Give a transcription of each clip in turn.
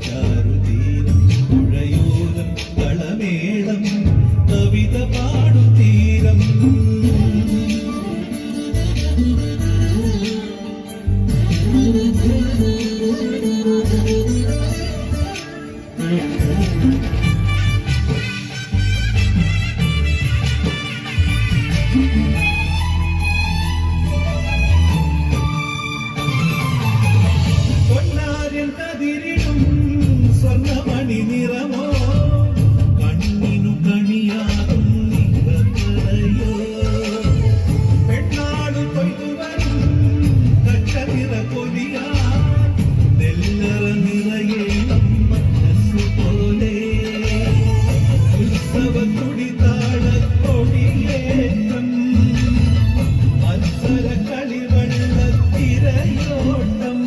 ചാരുതീരം പുഴയോരം കളമേളം കവിത പാടും തീരം കതിരിടും സ്വർണ്ണമണി നിറമോ കണ്ണിനു കണിയാകും നിറയോ പെണ്ണാടു കൊയ്തുവരും കച്ച നിറ കൊതിയാ നെല്ലറ നിറയെ മനസ്സു പോലെ ഉത്സവ തുടിതാള കൊടിയേറ്റം മത്സര കളിവെള്ള തിരയോട്ടം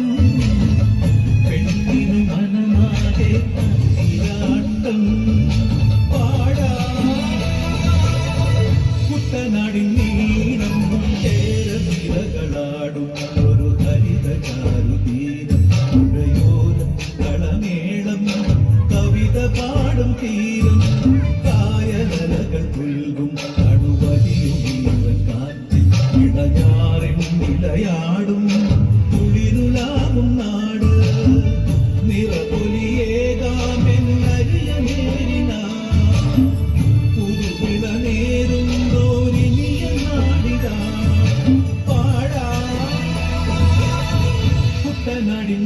കുട്ടനാടിൻ നീളം ചേരനിരകളാടും ഒരു ഹരിത ചാരുതീരം പുഴയോരം കളമേളം കവിത പാടും തീരം കായലകൾ പുൽകും കടുവലിയും ജീവൻ കാറ്റിൽ ഇടഞ്ഞാറിൻ നിലയാടും കുളിരുലാകും നാട് നിറപൊലിയേകാമെന്നരിയ നേരിന പുതുവിള നേരുന്തോരിനിയ നാടിത പാടാ കുട്ടനാടിൻ